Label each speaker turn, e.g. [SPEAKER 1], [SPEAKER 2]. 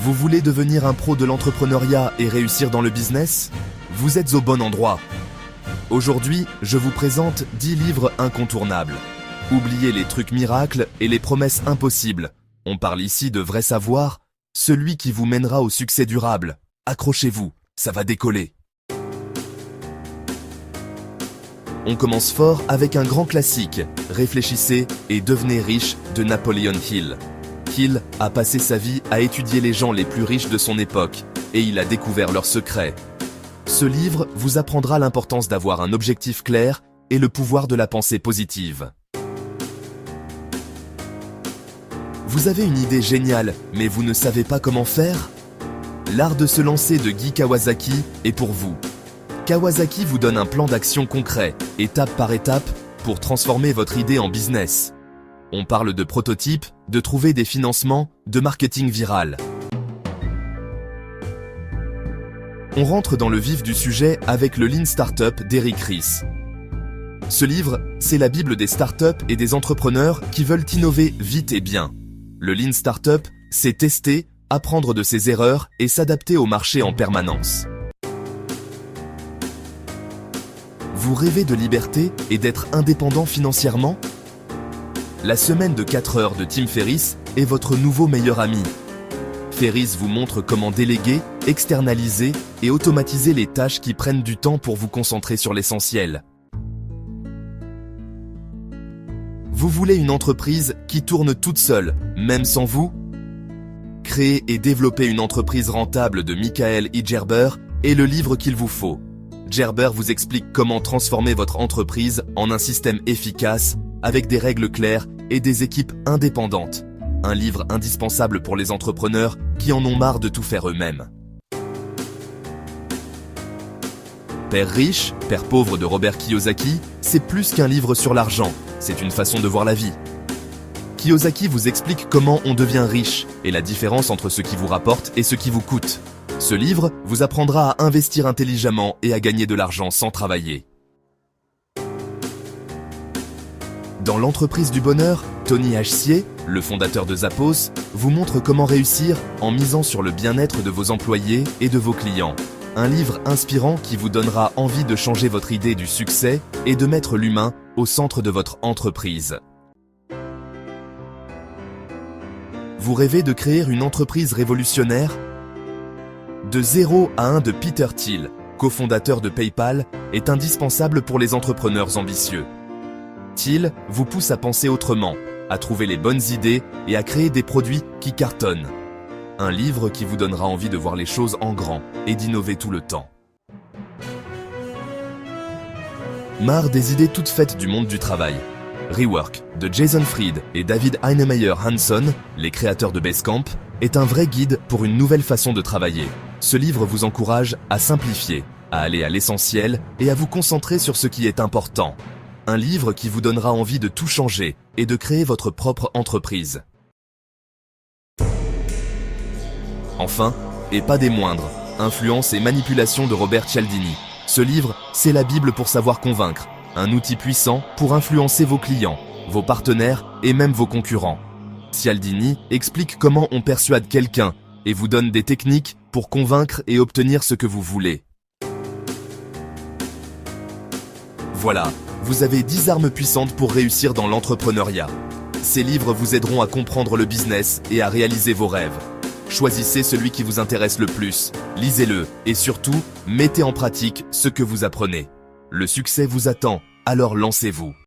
[SPEAKER 1] Vous voulez devenir un pro de l'entrepreneuriat et réussir dans le business? Vous êtes au bon endroit. Aujourd'hui, je vous présente 10 livres incontournables. Oubliez les trucs miracles et les promesses impossibles. On parle ici de vrai savoir, celui qui vous mènera au succès durable. Accrochez-vous, ça va décoller. On commence fort avec un grand classique, Réfléchissez et devenez riche de Napoleon Hill. Hill a passé sa vie à étudier les gens les plus riches de son époque et il a découvert leurs secrets. Ce livre vous apprendra l'importance d'avoir un objectif clair et le pouvoir de la pensée positive. Vous avez une idée géniale, mais vous ne savez pas comment faire? L'art de se lancer de Guy Kawasaki est pour vous. Kawasaki vous donne un plan d'action concret, étape par étape, pour transformer votre idée en business. On parle de prototype, de trouver des financements, de marketing viral. On rentre dans le vif du sujet avec le Lean Startup d'Eric Ries. Ce livre, c'est la bible des startups et des entrepreneurs qui veulent innover vite et bien. Le Lean Startup, c'est tester, apprendre de ses erreurs et s'adapter au marché en permanence. Vous rêvez de liberté et d'être indépendant financièrement? La semaine de 4 heures de Tim Ferriss est votre nouveau meilleur ami. Ferriss vous montre comment déléguer, externaliser et automatiser les tâches qui prennent du temps pour vous concentrer sur l'essentiel. Vous voulez une entreprise qui tourne toute seule, même sans vous? Créer et développer une entreprise rentable de Michael E. Gerber est le livre qu'il vous faut. Gerber vous explique comment transformer votre entreprise en un système efficace, avec des règles claires et des équipes indépendantes. Un livre indispensable pour les entrepreneurs qui en ont marre de tout faire eux-mêmes. Père riche, Père pauvre de Robert Kiyosaki, c'est plus qu'un livre sur l'argent, c'est une façon de voir la vie. Kiyosaki vous explique comment on devient riche et la différence entre ce qui vous rapporte et ce qui vous coûte. Ce livre vous apprendra à investir intelligemment et à gagner de l'argent sans travailler. Dans l'entreprise du bonheur, Tony Hsieh, le fondateur de Zappos, vous montre comment réussir en misant sur le bien-être de vos employés et de vos clients. Un livre inspirant qui vous donnera envie de changer votre idée du succès et de mettre l'humain au centre de votre entreprise. Vous rêvez de créer une entreprise révolutionnaire? De 0 à 1 de Peter Thiel, cofondateur de PayPal, est indispensable pour les entrepreneurs ambitieux. Thiel vous pousse à penser autrement, à trouver les bonnes idées et à créer des produits qui cartonnent. Un livre qui vous donnera envie de voir les choses en grand et d'innover tout le temps. Marre des idées toutes faites du monde du travail. Rework de Jason Fried et David Heinemeier Hansson, les créateurs de Basecamp, est un vrai guide pour une nouvelle façon de travailler. Ce livre vous encourage à simplifier, à aller à l'essentiel et à vous concentrer sur ce qui est important. Un livre qui vous donnera envie de tout changer et de créer votre propre entreprise. Enfin, et pas des moindres, Influence et manipulation de Robert Cialdini. Ce livre, c'est la Bible pour savoir convaincre, un outil puissant pour influencer vos clients, vos partenaires et même vos concurrents. Cialdini explique comment on persuade quelqu'un et vous donne des techniques pour convaincre et obtenir ce que vous voulez. Voilà, vous avez 10 armes puissantes pour réussir dans l'entrepreneuriat. Ces livres vous aideront à comprendre le business et à réaliser vos rêves. Choisissez celui qui vous intéresse le plus, lisez-le et surtout, mettez en pratique ce que vous apprenez. Le succès vous attend, alors lancez-vous.